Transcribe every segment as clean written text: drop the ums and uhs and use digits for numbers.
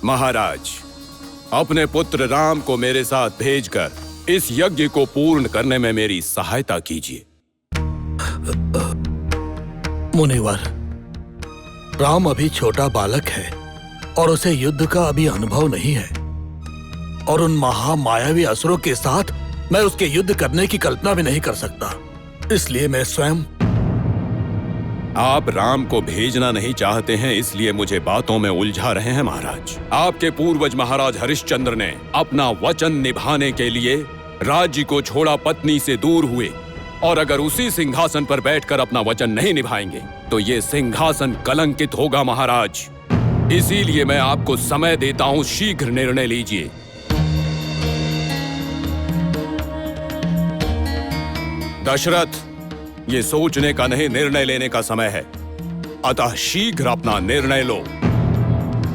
महाराज, अपने पुत्र राम को मेरे साथ भेजकर इस यज्ञ को पूर्ण करने में मेरी सहायता कीजिए। मुनिवर, राम अभी छोटा बालक है और उसे युद्ध का अभी अनुभव नहीं है, और उन महामायावी असुरों के साथ मैं उसके युद्ध करने की कल्पना भी नहीं कर सकता। इसलिए मैं स्वयं। आप राम को भेजना नहीं चाहते हैं, इसलिए मुझे बातों में उलझा रहे हैं महाराज। आपके पूर्वज महाराज हरिश्चंद्र ने अपना वचन निभाने के लिए राज्य को छोड़ा, पत्नी से दूर हुए, और अगर उसी सिंहासन पर बैठकर अपना वचन नहीं निभाएंगे तो ये सिंहासन कलंकित होगा महाराज। इसीलिए मैं आपको समय देता हूं, शीघ्र निर्णय लीजिए। दशरथ, ये सोचने का नहीं, निर्णय लेने का समय है, अतः शीघ्र अपना निर्णय लो।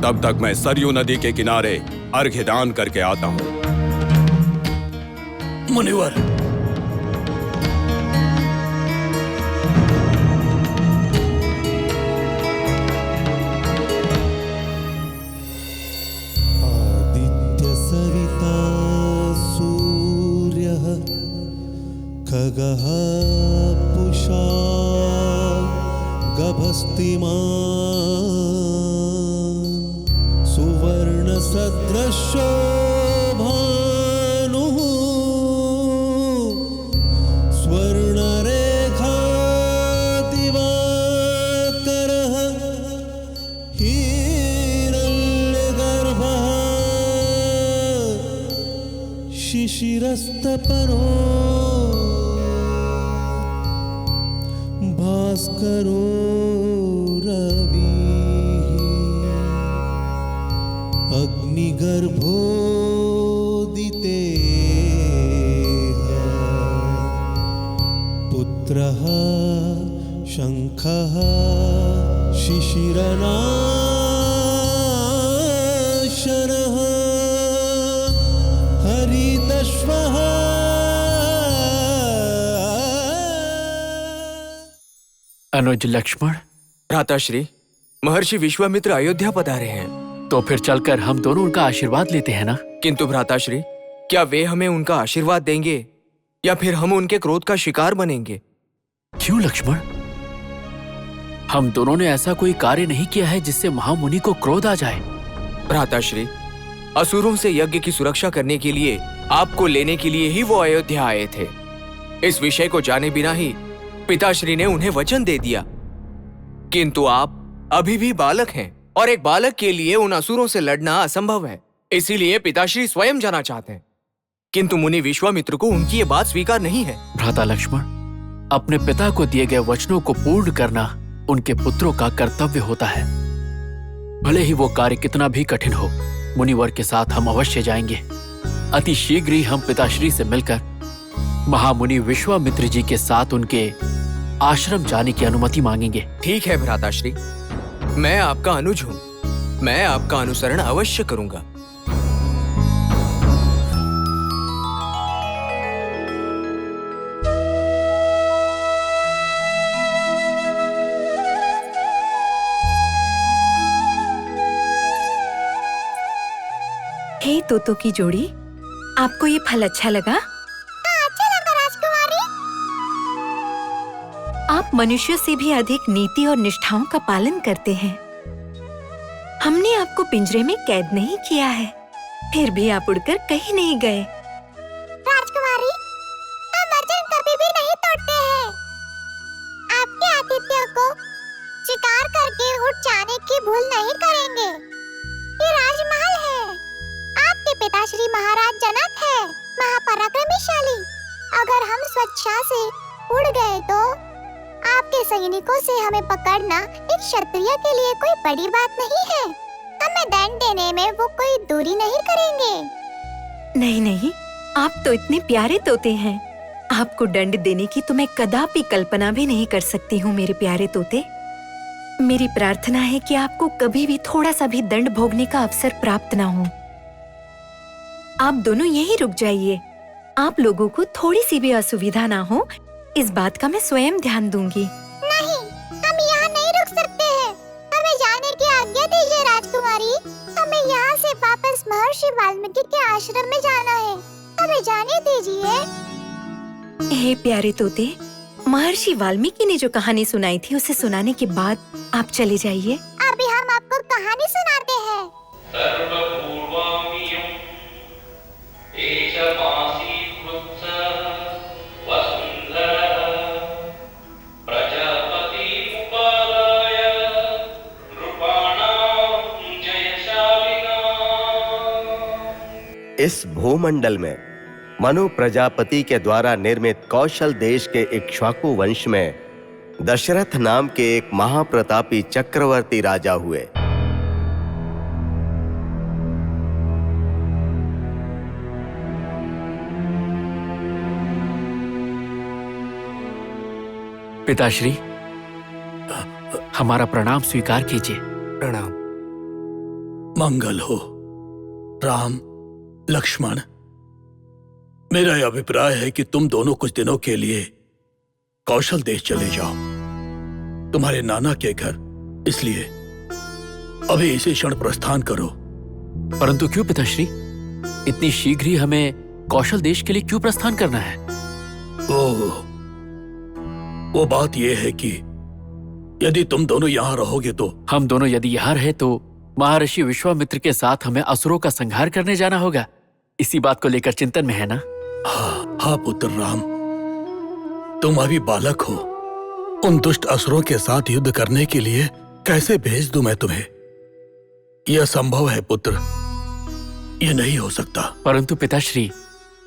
तब तक मैं सरयू नदी के किनारे अर्घ्य दान करके आता हूं। मुनिवर, आदित्य सविता सूर्यः खगः पूषा गभस्तिमान् सुवर्णसदृशो भानुः स्वर्णरेखा दिवाकरः हिरण्यगर्भः शिशिरस्तपनो भास्करो रविः अग्निगर्भोदितेः पुत्रः शङ्खः शिशिरनाशनः हरितश्वः। अनुज लक्ष्मण। भ्राताश्री, महर्षि विश्वामित्र अयोध्या पधारे हैं। तो फिर चलकर हम दोनों उनका आशीर्वाद लेते हैं ना? किंतु भ्राताश्री, क्या वे हमें उनका आशीर्वाद देंगे या फिर हम उनके क्रोध का शिकार बनेंगे? क्यों लक्ष्मण? हम दोनों ने ऐसा कोई कार्य नहीं किया है जिससे महामुनि को क्रोध आ जाए। भ्राताश्री, असुरों से यज्ञ की सुरक्षा करने के लिए आपको लेने के लिए ही वो अयोध्या आए थे। इस विषय को जाने बिना ही पिताश्री ने उन्हें वचन दे दिया, किंतु आप अभी भी बालक हैं और एक बालक के लिए उन असुरों से लड़ना असंभव है। इसीलिए पिताश्री स्वयं जाना चाहते हैं, किंतु मुनि विश्वामित्र को उनकी ये बात स्वीकार नहीं है। भ्राता लक्ष्मण, अपने पिता को दिए गए वचनों को पूर्ण करना उनके पुत्रों का कर्तव्य होता है। भले ही वो कार्य कितना भी कठिन हो, मुनिवर के साथ हम अवश्य जाएंगे। अति शीघ्र ही हम पिताश्री से मिलकर महामुनि विश्वामित्र जी के साथ उनके आश्रम जाने की अनुमति मांगेंगे। ठीक है भ्राताश्री, मैं आपका अनुज हूं, मैं आपका अनुसरण अवश्य करूंगा। हे तोतों की जोड़ी, आपको ये फल अच्छा लगा? अच्छा लगा राजकुमारी। आप मनुष्य से भी अधिक नीति और निष्ठाओं का पालन करते हैं। हमने आपको पिंजरे में कैद नहीं किया है, फिर भी आप उड़कर कहीं नहीं गए। राजकुमारी, हम वचन कभी भी नहीं तोड़ते हैं। आपके आतिथ्य को शिकार करके उठ जाने की भूल नहीं करेंगे। ये राजमहल है, आपके पिताश्री महाराज जनक है, महापराक्रमशाली। अगर हम स्वेच्छा से उड़ गए तो आपके सैनिकों से हमें पकड़ना एक क्षत्रिय के लिए कोई बड़ी बात नहीं है। हमें दंड देने में वो कोई दूरी नहीं करेंगे। नहीं नहीं, आप तो इतने प्यारे तोते हैं। आपको दंड देने की तो मैं कदापि कल्पना भी नहीं कर सकती हूँ मेरे प्यारे तोते। मेरी प्रार्थना है कि आपको कभी भी थोड़ा सा भी दंड भोगने का अवसर प्राप्त ना हो। आप दोनों यहीं रुक जाइए। आप लोगों को थोड़ी सी भी असुविधा ना हो, इस बात का मैं स्वयं ध्यान दूंगी। नहीं, हम यहाँ नहीं रुक सकते हैं। हमें जाने की आज्ञा दीजिए राजकुमारी। हमें यहाँ से महर्षि वाल्मीकि के आश्रम में जाना है। हमें जाने दीजिए। हे प्यारे तोते, महर्षि वाल्मीकि ने जो कहानी सुनाई थी उसे सुनाने के बाद आप चले जाइए। अभी हम आपको कहानी सुनाते हैं। इस भूमंडल में मनु प्रजापति के द्वारा निर्मित कौशल देश के इक्ष्वाकु वंश में दशरथ नाम के एक महाप्रतापी चक्रवर्ती राजा हुए। पिताश्री, हमारा प्रणाम स्वीकार कीजिए। प्रणाम। मंगल हो। राम, लक्ष्मण, मेरा यह अभिप्राय है कि तुम दोनों कुछ दिनों के लिए कौशल देश चले जाओ, तुम्हारे नाना के घर। इसलिए अभी इसी क्षण प्रस्थान करो। परंतु क्यों पिताश्री? इतनी शीघ्र ही हमें कौशल देश के लिए क्यों प्रस्थान करना है? वो बात यह है कि यदि तुम दोनों यहाँ रहोगे तो हम दोनों यदि यहाँ रहे तो महर्षि विश्वामित्र के साथ हमें असुरों का संहार करने जाना होगा। इसी बात को लेकर चिंतन में है ना? हाँ पुत्र राम, तुम अभी बालक हो। उन दुष्ट असुरों के साथ युद्ध करने के लिए कैसे भेज दूं मैं तुम्हें? यह संभव है पुत्र, यह नहीं हो सकता। परंतु पिताश्री,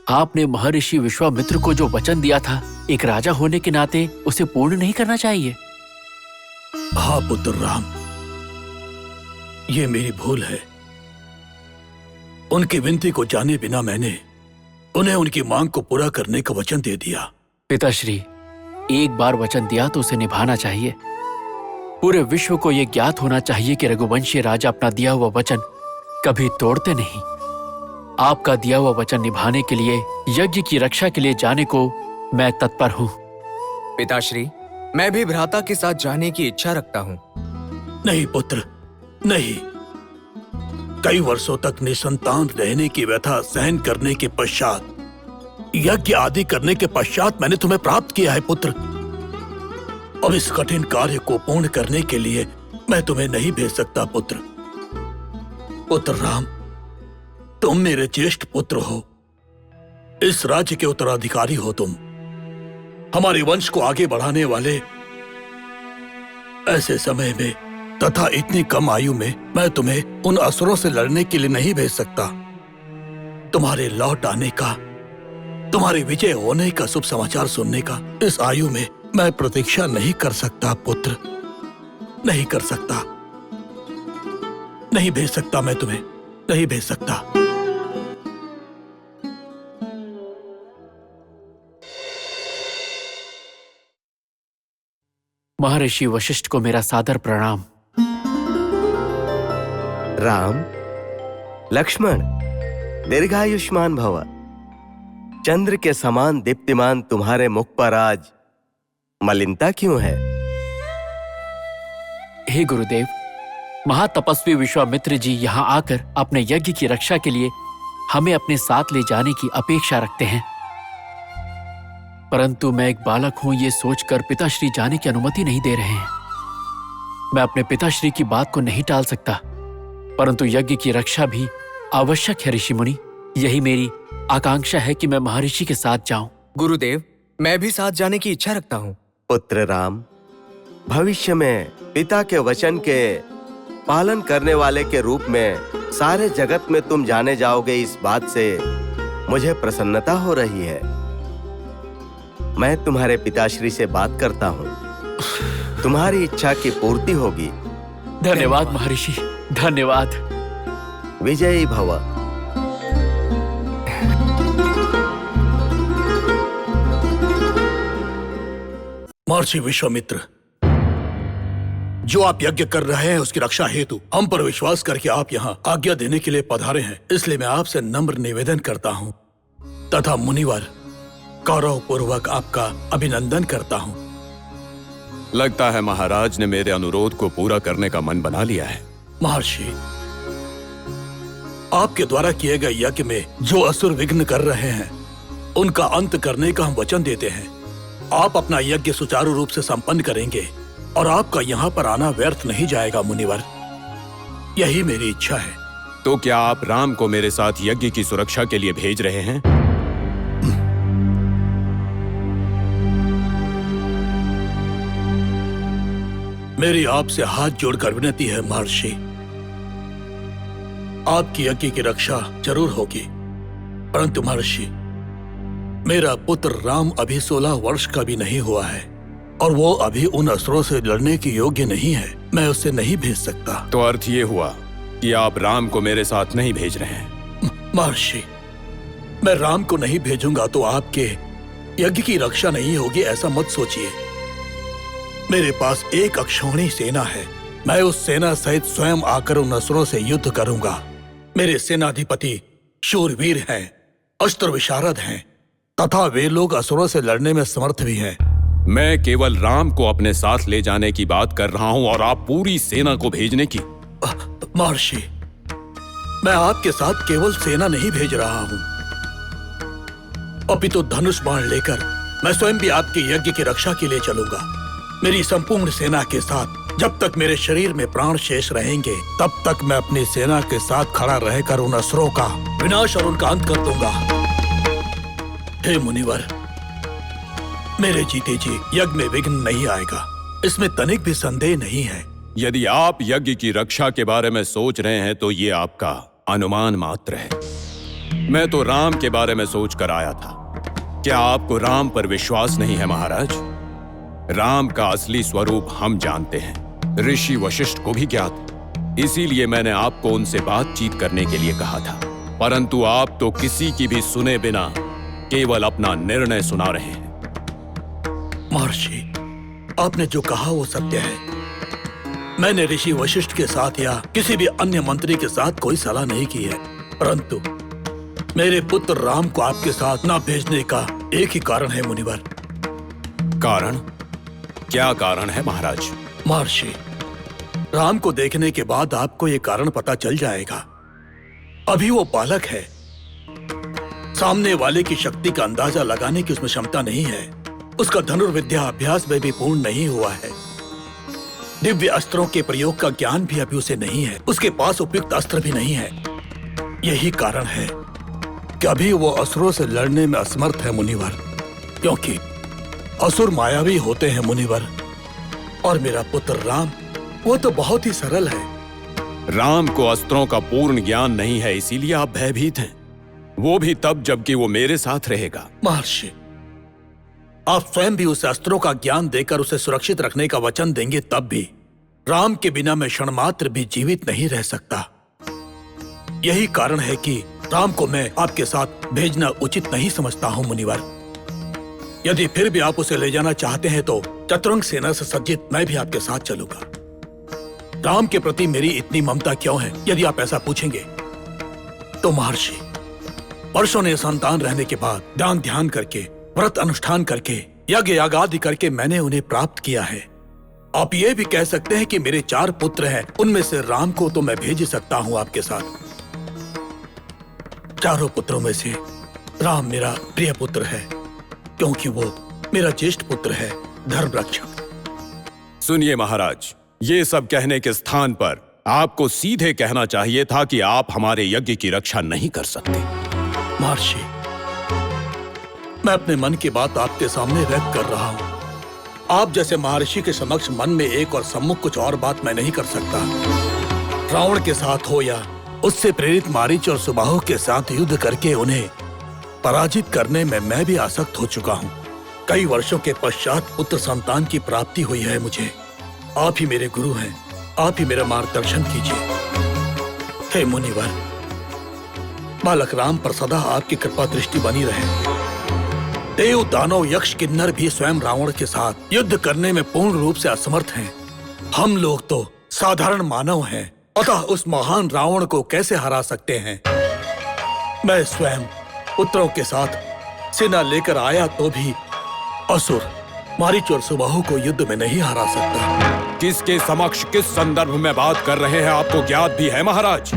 आपने महर्षि विश्वामित्र को जो वचन दिया था, एक राजा होने के नाते उसे पूर्ण नहीं करना चाहिए? हाँ पुत्र राम, ये मेरी भूल है। उनकी विनती को जाने बिना मैंने उन्हें उनकी मांग को पूरा करने का वचन दे दिया। पिताश्री, एक बार वचन दिया तो उसे निभाना चाहिए। पूरे विश्व को यह ज्ञात होना चाहिए कि रघुवंशी राजा अपना दिया हुआ वचन कभी तोड़ते नहीं। आपका दिया हुआ वचन निभाने के लिए, यज्ञ की रक्षा के लिए जाने को मैं तत्पर हूँ। पिताश्री, मैं भी भ्राता के साथ जाने की इच्छा रखता हूँ। नहीं पुत्र, नहीं। कई वर्षों तक निसंतान रहने की व्यथा सहन करने के पश्चात, यज्ञ आदि करने के पश्चात मैंने तुम्हें प्राप्त किया है पुत्र। अब इस कठिन कार्य को पूर्ण करने के लिए मैं तुम्हें नहीं भेज सकता पुत्र। पुत्र राम, तुम मेरे ज्येष्ठ पुत्र हो, इस राज्य के उत्तराधिकारी हो तुम, हमारे वंश को आगे बढ़ाने वाले। ऐसे समय में तथा इतनी कम आयु में मैं तुम्हें उन असुरों से लड़ने के लिए नहीं भेज सकता। तुम्हारे लौट आने का, तुम्हारे विजय होने का शुभ समाचार सुनने का इस आयु में मैं प्रतीक्षा नहीं कर सकता पुत्र, नहीं कर सकता। नहीं भेज सकता, मैं तुम्हें नहीं भेज सकता। महर्षि वशिष्ठ को मेरा सादर प्रणाम। राम, लक्ष्मण, दीर्घायुष्मान भव। चंद्र के समान दीप्तिमान तुम्हारे मुख पर आज मलिनता क्यों है? हे गुरुदेव, महातपस्वी विश्वामित्र जी यहाँ आकर अपने यज्ञ की रक्षा के लिए हमें अपने साथ ले जाने की अपेक्षा रखते हैं। परंतु मैं एक बालक हूं, ये सोचकर पिताश्री जाने की अनुमति नहीं दे रहे हैं। मैं अपने पिताश्री की बात को नहीं टाल सकता, परंतु यज्ञ की रक्षा भी आवश्यक है ऋषि मुनि। यही मेरी आकांक्षा है कि मैं महर्षि के साथ जाऊं। गुरुदेव, मैं भी साथ जाने की इच्छा रखता हूँ। पुत्र राम, भविष्य में पिता के वचन के पालन करने वाले के रूप में सारे जगत में तुम जाने जाओगे, इस बात से मुझे प्रसन्नता हो रही है। मैं तुम्हारे पिताश्री से बात करता हूँ, तुम्हारी इच्छा की पूर्ति होगी। धन्यवाद महर्षि, धन्यवाद। विजयी भव। महर्षि विश्वामित्र, जो आप यज्ञ कर रहे हैं उसकी रक्षा हेतु हम पर विश्वास करके आप यहाँ आज्ञा देने के लिए पधारे हैं। इसलिए मैं आपसे नम्र निवेदन करता हूँ तथा मुनिवर गौरव पूर्वक आपका अभिनंदन करता हूँ। लगता है महाराज ने मेरे अनुरोध को पूरा करने का मन बना लिया है। महर्षि, आपके द्वारा किए गए यज्ञ में जो असुर विघ्न कर रहे हैं उनका अंत करने का हम वचन देते हैं। आप अपना यज्ञ सुचारू रूप से संपन्न करेंगे और आपका यहाँ पर आना व्यर्थ नहीं जाएगा मुनिवर। यही मेरी इच्छा है। तो क्या आप राम को मेरे साथ यज्ञ की सुरक्षा के लिए भेज रहे हैं? मेरी आपसे हाथ जोड़कर विनती है महर्षि, आपकी यज्ञ की रक्षा जरूर होगी, परंतु महर्षि मेरा पुत्र राम अभी 16 वर्ष का भी नहीं हुआ है और वो अभी उन असुरों से लड़ने के योग्य नहीं है। मैं उसे नहीं भेज सकता। तो अर्थ ये हुआ कि आप राम को मेरे साथ नहीं भेज रहे हैं? महर्षि, मैं राम को नहीं भेजूंगा तो आपके यज्ञ की रक्षा नहीं होगी, ऐसा मत सोचिए। मेरे पास एक अक्षौणी सेना है। मैं उस सेना सहित स्वयं आकर उन असुरों से युद्ध करूंगा। मेरे सेनाधिपति शूरवीर हैं, अस्त्र विशारद हैं तथा वे लोग असुरों से लड़ने में समर्थ भी हैं। मैं केवल राम को अपने साथ ले जाने की बात कर रहा हूं और आप पूरी सेना को भेजने की। महर्षि, मैं आपके साथ केवल सेना नहीं भेज रहा हूं, अपितु धनुष बाण लेकर मैं स्वयं भी आपके यज्ञ की रक्षा के लिए चलूंगा। मेरी संपूर्ण सेना के साथ जब तक मेरे शरीर में प्राण शेष रहेंगे तब तक मैं अपनी सेना के साथ खड़ा रहकर उन असुरों का विनाश और उनका अंत कर दूंगा। हे मुनिवर, मेरे जीते जी यज्ञ में विघ्न नहीं आएगा, इसमें तनिक भी संदेह नहीं है। यदि आप यज्ञ की रक्षा के बारे में सोच रहे हैं तो ये आपका अनुमान मात्र है। मैं तो राम के बारे में सोच कर आया था। क्या आपको राम पर विश्वास नहीं है महाराज? राम का असली स्वरूप हम जानते हैं, ऋषि वशिष्ठ को भी ज्ञात। इसीलिए मैंने आपको उनसे बातचीत करने के लिए कहा था, परंतु आप तो किसी की भी सुने बिना केवल अपना निर्णय सुना रहे हैं। महर्षि, आपने जो कहा वो सत्य है। मैंने ऋषि वशिष्ठ के साथ या किसी भी अन्य मंत्री के साथ कोई सलाह नहीं की है, परंतु मेरे पुत्र राम को आपके साथ न भेजने का एक ही कारण है मुनिवर। कारण? क्या कारण है महाराज? महर्षि, राम को देखने के बाद आपको ये कारण पता चल जाएगा। अभी वो बालक है, सामने वाले की शक्ति का अंदाजा लगाने की उसमें क्षमता नहीं है। उसका धनुर्विद्या अभ्यास में भी पूर्ण नहीं हुआ है। दिव्य अस्त्रों के प्रयोग का ज्ञान भी अभी उसे नहीं है। उसके पास उपयुक्त अस्त्र भी नहीं है। यही कारण है कि अभी वो असुरों से लड़ने में असमर्थ है मुनिवर, क्योंकि असुर मायावी होते हैं मुनिवर। और मेरा पुत्र राम, वो तो बहुत ही सरल है। राम को अस्त्रों का पूर्ण ज्ञान नहीं है, इसीलिए आप भयभीत हैं। वो भी तब जबकि वो मेरे साथ रहेगा। महर्षि, आप स्वयं भी उसे अस्त्रों का ज्ञान देकर उसे सुरक्षित रखने का वचन देंगे, तब भी राम के बिना मैं क्षण मात्र भी जीवित नहीं रह सकता। यही कारण है कि राम को मैं आपके साथ भेजना उचित नहीं समझता हूं मुनिवर। यदि फिर भी आप उसे ले जाना चाहते हैं तो चतुरंग सेना से सज्जित मैं भी आपके साथ चलूंगा। राम के प्रति मेरी इतनी ममता क्यों है, यदि आप ऐसा पूछेंगे तो महर्षि, वर्षों ने संतान रहने के बाद दान ध्यान करके, व्रत अनुष्ठान करके, यज्ञ यागादि करके मैंने उन्हें प्राप्त किया है। आप ये भी कह सकते हैं कि मेरे 4 पुत्र हैं, उनमें से राम को तो मैं भेज सकता हूं आपके साथ। चारों पुत्रों में से राम मेरा प्रिय पुत्र है, क्योंकि वो मेरा ज्येष्ठ पुत्र है, धर्म रक्षक। सुनिए महाराज, ये सब कहने के स्थान पर आपको सीधे कहना चाहिए था कि आप हमारे यज्ञ की रक्षा नहीं कर सकते। महर्षि, मैं अपने मन की बात आपके सामने व्यक्त कर रहा हूं। आप जैसे महर्षि के समक्ष मन में एक और सम्मुख कुछ और बात मैं नहीं कर सकता। रावण के साथ हो या उससे प्रेरित मारीच और सुबाहु के साथ युद्ध करके उन्हें पराजित करने में मैं भी आसक्त हो चुका हूं। कई वर्षों के पश्चात पुत्र संतान की प्राप्ति हुई है मुझे। आप ही मेरे गुरु हैं, आप ही मेरा मार्गदर्शन कीजिए। हे मुनिवर, बालक राम पर सदा आपकी कृपा दृष्टि बनी रहे। देव, दानव, यक्ष, किन्नर भी स्वयं रावण के साथ युद्ध करने में पूर्ण रूप से असमर्थ हैं। हम लोग तो साधारण मानव हैं, अतः उस महान रावण को कैसे हरा सकते हैं? मैं स्वयं पुत्रों के साथ सेना लेकर आया तो भी असुर मारीच और सुबाहु को युद्ध में नहीं हरा सकता। किसके समक्ष किस संदर्भ में बात कर रहे हैं आपको ज्ञात भी है महाराज?